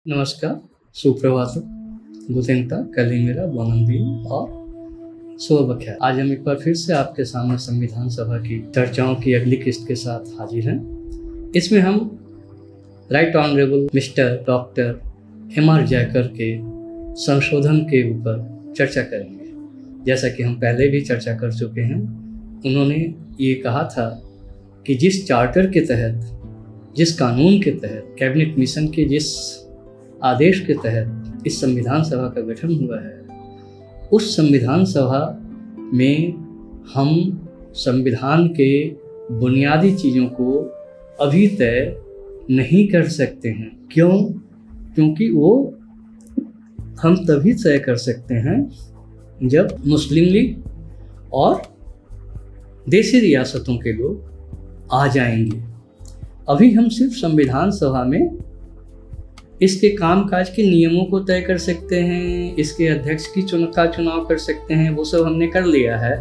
नमस्कार, सुप्रभातम, गुटेन टाग, कलिंगरा, बोनंदी और सुबह बखैर। आज हम एक बार फिर से आपके सामने संविधान सभा की चर्चाओं की अगली किस्त के साथ हाजिर हैं। इसमें हम right honourable mister doctor MR. Jayakar के संशोधन के ऊपर चर्चा करेंगे। जैसा कि हम पहले भी चर्चा कर चुके हैं, उन्होंने ये कहा था कि जिस चार्टर के तहत, जिस कानून के तहत, कैबिनेट मिशन के जिस आदेश के तहत इस संविधान सभा का गठन हुआ है, उस संविधान सभा में हम संविधान के बुनियादी चीज़ों को अभी तय नहीं कर सकते हैं। क्यों? क्योंकि वो हम तभी तय कर सकते हैं जब मुस्लिम लीग और देसी रियासतों के लोग आ जाएंगे। अभी हम सिर्फ संविधान सभा में इसके कामकाज के नियमों को तय कर सकते हैं, इसके अध्यक्ष की चुनाव कर सकते हैं, वो सब हमने कर लिया है।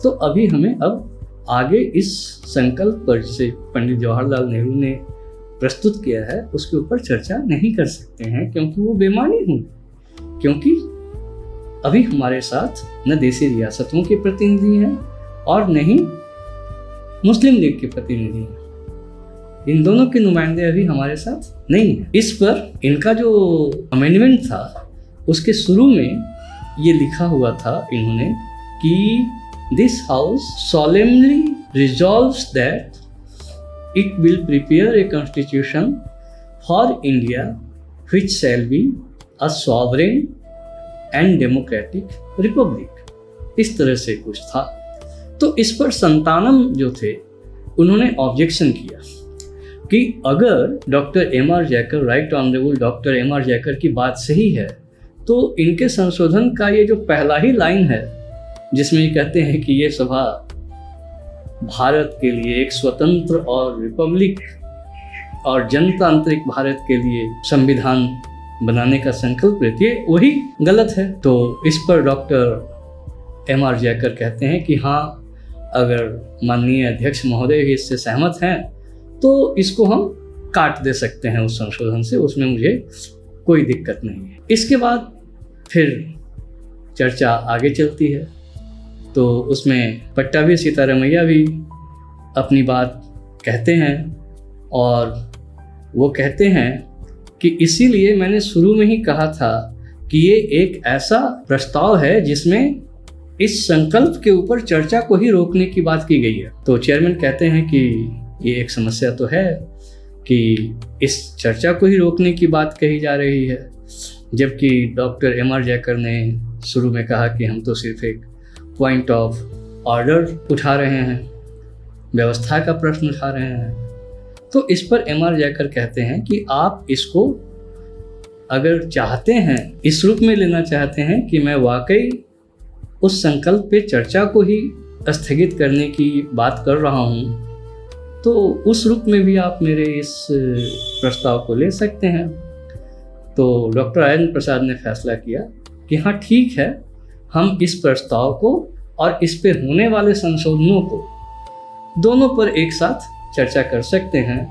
तो अभी हमें अब आगे इस संकल्प पर, जिसे पंडित जवाहरलाल नेहरू ने प्रस्तुत किया है, उसके ऊपर चर्चा नहीं कर सकते हैं, क्योंकि वो बेमानी होंगे। क्योंकि अभी हमारे साथ न देसी रियासतों के प्रतिनिधि हैं और न ही मुस्लिम लीग के प्रतिनिधि हैं। इन दोनों के नुमाइंदे अभी हमारे साथ नहीं हैं। इस पर इनका जो अमेंडमेंट था, उसके शुरू में ये लिखा हुआ था इन्होंने कि this house solemnly resolves that it will prepare a constitution for India which shall be a sovereign and democratic republic। इस तरह से कुछ था। तो इस पर संतानम जो थे, उन्होंने ऑब्जेक्शन किया कि अगर doctor MR. Jayakar, right honourable doctor MR. Jayakar की बात सही है, तो इनके संशोधन का ये जो पहला ही लाइन है, जिसमें ये कहते हैं कि ये सभा भारत के लिए एक स्वतंत्र और रिपब्लिक और जनतांत्रिक भारत के लिए संविधान बनाने का संकल्प लेती है, वही गलत है। तो इस पर डॉक्टर एम.आर. जयकर कहते हैं कि हाँ, अगर माननीय अध्यक्ष महोदय भी इससे सहमत हैं तो इसको हम काट दे सकते हैं उस संशोधन से, उसमें मुझे कोई दिक्कत नहीं है। इसके बाद फिर चर्चा आगे चलती है, तो उसमें पट्टाभी सीतारमैया भी अपनी बात कहते हैं और वो कहते हैं कि इसीलिए मैंने शुरू में ही कहा था कि ये एक ऐसा प्रस्ताव है जिसमें इस संकल्प के ऊपर चर्चा को ही रोकने की बात की गई है। तो चेयरमैन कहते हैं कि ये एक समस्या तो है कि इस चर्चा को ही रोकने की बात कही जा रही है, जबकि डॉक्टर एम.आर. जयकर ने शुरू में कहा कि हम तो सिर्फ एक पॉइंट ऑफ ऑर्डर उठा रहे हैं, व्यवस्था का प्रश्न उठा रहे हैं। तो इस पर एम.आर. जयकर कहते हैं कि आप इसको अगर चाहते हैं, इस रूप में लेना चाहते हैं कि मैं वाकई उस संकल्प पे चर्चा को ही स्थगित करने की बात कर रहा हूँ, तो उस रूप में भी आप मेरे इस प्रस्ताव को ले सकते हैं। तो डॉक्टर राजेंद्र प्रसाद ने फैसला किया कि हाँ ठीक है, हम इस प्रस्ताव को और इस पे होने वाले संशोधनों को, दोनों पर एक साथ चर्चा कर सकते हैं।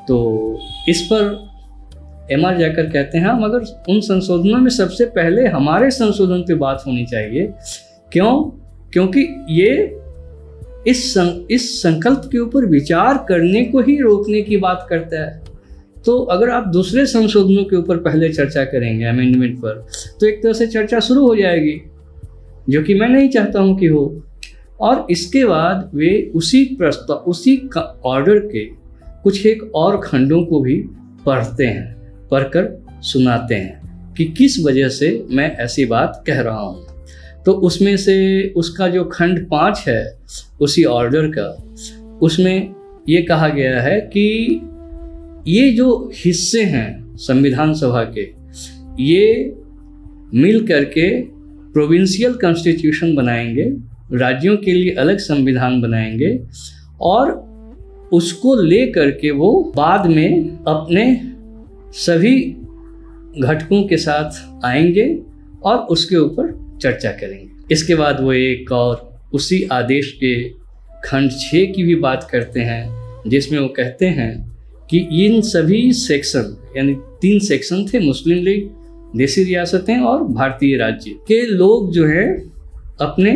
तो इस पर एम.आर. जयकर कहते हैं मगर उन संशोधनों में सबसे पहले हमारे संशोधन पे बात होनी चाहिए। क्यों? क्योंकि ये इस संकल्प के ऊपर विचार करने को ही रोकने की बात करता है। तो अगर आप दूसरे संशोधनों के ऊपर पहले चर्चा करेंगे, अमेंडमेंट पर, तो एक तरह से चर्चा शुरू हो जाएगी, जो कि मैं नहीं चाहता हूं कि हो। और इसके बाद वे उसी प्रस्ताव, उसी ऑर्डर के कुछ एक और खंडों को भी पढ़ते हैं, पढ़कर सुनाते हैं कि किस वजह से मैं ऐसी बात कह रहा हूँ। तो उसमें से उसका जो खंड 5 है उसी ऑर्डर का, उसमें ये कहा गया है कि ये जो हिस्से हैं संविधान सभा के, ये मिल करके प्रोविंशियल कॉन्स्टिट्यूशन बनाएंगे, राज्यों के लिए अलग संविधान बनाएंगे और उसको ले करके वो बाद में अपने सभी घटकों के साथ आएंगे और उसके ऊपर चर्चा करेंगे। इसके बाद वो एक और उसी आदेश के खंड 6 की भी बात करते हैं, जिसमें वो कहते हैं कि इन सभी सेक्शन, यानी 3 सेक्शन थे, मुस्लिम लीग, देसी रियासतें और भारतीय राज्य के लोग जो है अपने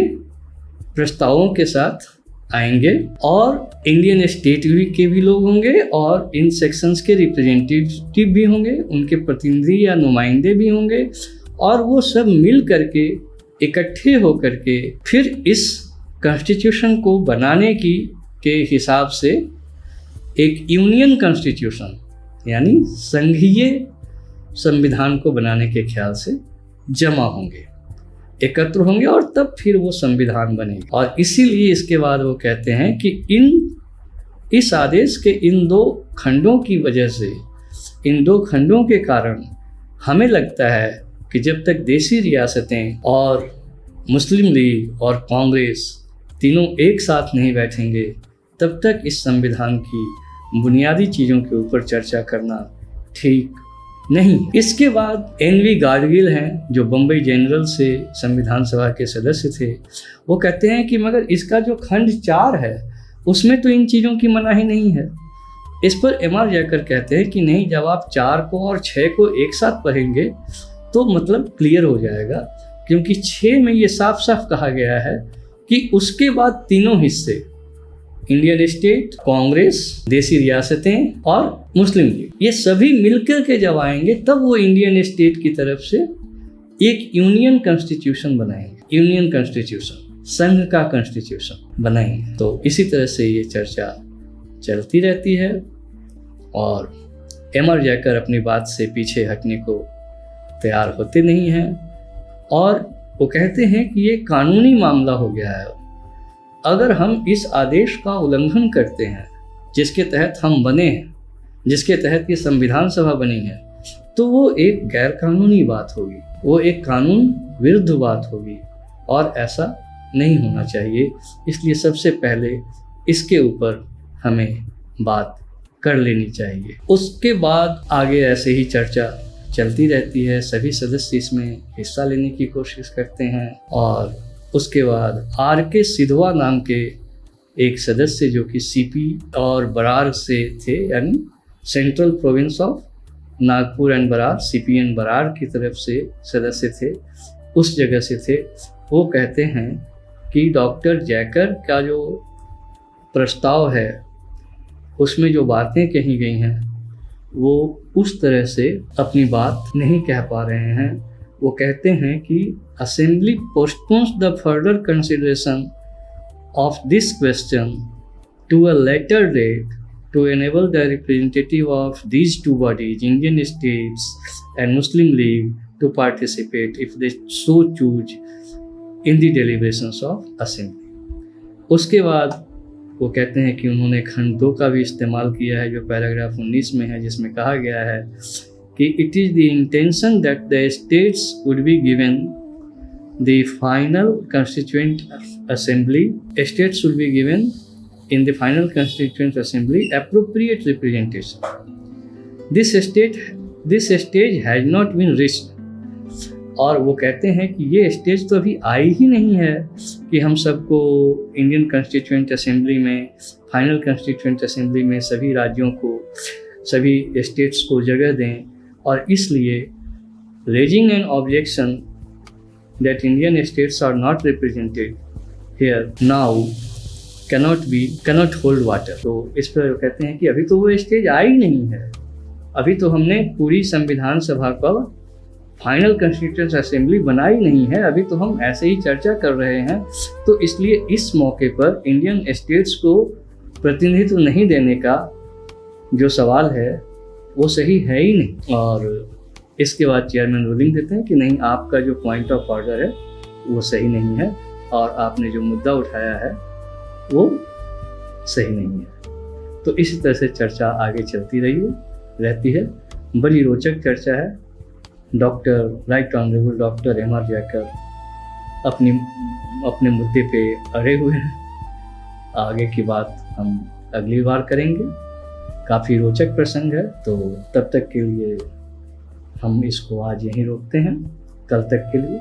प्रस्तावों के साथ आएंगे और इंडियन स्टेट के भी लोग होंगे और इन सेक्शंस के रिप्रेजेंटेटिव भी होंगे, उनके प्रतिनिधि या नुमाइंदे भी होंगे, और वो सब मिल करके इकट्ठे होकर के फिर इस कॉन्स्टिट्यूशन को बनाने के हिसाब से एक यूनियन कॉन्स्टिट्यूशन यानी संघीय संविधान को बनाने के ख्याल से जमा होंगे, एकत्र होंगे और तब फिर वो संविधान बनेगा। और इसीलिए इसके बाद वो कहते हैं कि इस आदेश के इन 2 खंडों की वजह से, इन 2 खंडों के कारण हमें लगता है कि जब तक देसी रियासतें और मुस्लिम लीग और कांग्रेस तीनों एक साथ नहीं बैठेंगे तब तक इस संविधान की बुनियादी चीज़ों के ऊपर चर्चा करना ठीक नहीं। इसके बाद एनवी गाडगिल हैं जो बम्बई जनरल से संविधान सभा के सदस्य थे, वो कहते हैं कि मगर इसका जो खंड 4 है उसमें तो इन चीज़ों की मनाही नहीं है। इस पर एमआर जयकर कहते हैं कि नहीं, जब आप 4 को और 6 को एक साथ पढ़ेंगे तो मतलब क्लियर हो जाएगा, क्योंकि 6 में ये साफ साफ कहा गया है कि उसके बाद तीनों हिस्से, इंडियन स्टेट, कांग्रेस, देसी रियासतें और मुस्लिम लीग, ये सभी मिलकर के जब आएंगे तब वो इंडियन स्टेट की तरफ से एक यूनियन कॉन्स्टिट्यूशन बनाएंगे, यूनियन कॉन्स्टिट्यूशन, संघ का कॉन्स्टिट्यूशन बनाएंगे। तो इसी तरह से ये चर्चा चलती रहती है और एमआर जयकर अपनी बात से पीछे हटने को तैयार होते नहीं हैं और वो कहते हैं कि ये कानूनी मामला हो गया है। अगर हम इस आदेश का उल्लंघन करते हैं जिसके तहत हम बने हैं, जिसके तहत ये संविधान सभा बनी है, तो वो एक गैर कानूनी बात होगी, वो एक कानून विरुद्ध बात होगी और ऐसा नहीं होना चाहिए। इसलिए सबसे पहले इसके ऊपर हमें बात कर लेनी चाहिए। उसके बाद आगे ऐसे ही चर्चा चलती रहती है, सभी सदस्य इसमें हिस्सा लेने की कोशिश करते हैं और उसके बाद आर.के. सिधवा नाम के एक सदस्य जो कि सीपी और बरार से थे, यानी central province of Nagpur and Berar, CPN Berar की तरफ से सदस्य थे, उस जगह से थे। वो कहते हैं कि डॉक्टर जयकर का जो प्रस्ताव है उसमें जो बातें कही गई हैं वो उस तरह से अपनी बात नहीं कह पा रहे हैं। वो कहते हैं कि assembly postpones the further consideration of this question to a later date to enable the representative of these 2 bodies, Indian states and Muslim League, to participate if they so choose in the deliberations of assembly. उसके बाद वो कहते हैं कि उन्होंने खंड 2 का भी इस्तेमाल किया है जो पैराग्राफ 19 में है, जिसमें कहा गया है कि it is the intention that the states would be given the final constituent assembly, states should be given in the final constituent assembly appropriate representation. This stage has not been reached. और वो कहते हैं कि ये stage तो अभी आई ही नहीं है कि हम सबको इंडियन कॉन्स्टिट्यूएंट असेंबली में, फाइनल कॉन्स्टिट्यूएंट असेंबली में सभी राज्यों को, सभी स्टेट्स को जगह दें। और इसलिए raising an objection that Indian states are not represented here now cannot hold water। तो इस पर कहते हैं कि अभी तो वो स्टेज आई नहीं है, अभी तो हमने पूरी संविधान सभा का फाइनल कॉन्स्टिट्यूएंट असेंबली बनाई नहीं है, अभी तो हम ऐसे ही चर्चा कर रहे हैं। तो इसलिए इस मौके पर इंडियन स्टेट्स को प्रतिनिधित्व नहीं देने का जो सवाल है वो सही है ही नहीं। और इसके बाद चेयरमैन रूलिंग देते हैं कि नहीं, आपका जो पॉइंट ऑफ ऑर्डर है वो सही नहीं है और आपने जो मुद्दा उठाया है वो सही नहीं है। तो इसी तरह से चर्चा आगे चलती रहती है। बड़ी रोचक चर्चा है। Doctor right honourable doctor MR Jayakar अपने मुद्दे पे अड़े हुए हैं। आगे की बात हम अगली बार करेंगे। काफ़ी रोचक प्रसंग है, तो तब तक के लिए हम इसको आज यहीं रोकते हैं। कल तक के लिए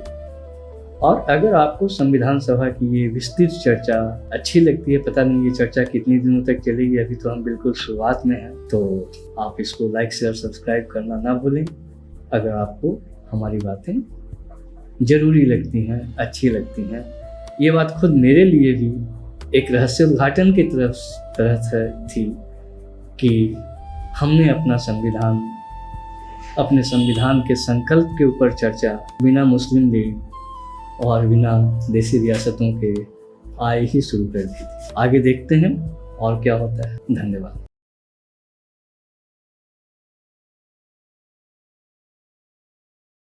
और अगर आपको संविधान सभा की ये विस्तृत चर्चा अच्छी लगती है, पता नहीं ये चर्चा कितनी दिनों तक चलेगी, अभी तो हम बिल्कुल शुरुआत में हैं, तो आप इसको लाइक शेयर सब्सक्राइब करना ना भूलें। अगर आपको हमारी बातें ज़रूरी लगती हैं, अच्छी लगती हैं, ये बात खुद मेरे लिए भी एक रहस्य उद्घाटन की तरह थी कि हमने अपने संविधान के संकल्प के ऊपर चर्चा बिना मुस्लिम लीग और बिना देसी रियासतों के आए ही शुरू कर दी थी। आगे देखते हैं और क्या होता है। धन्यवाद।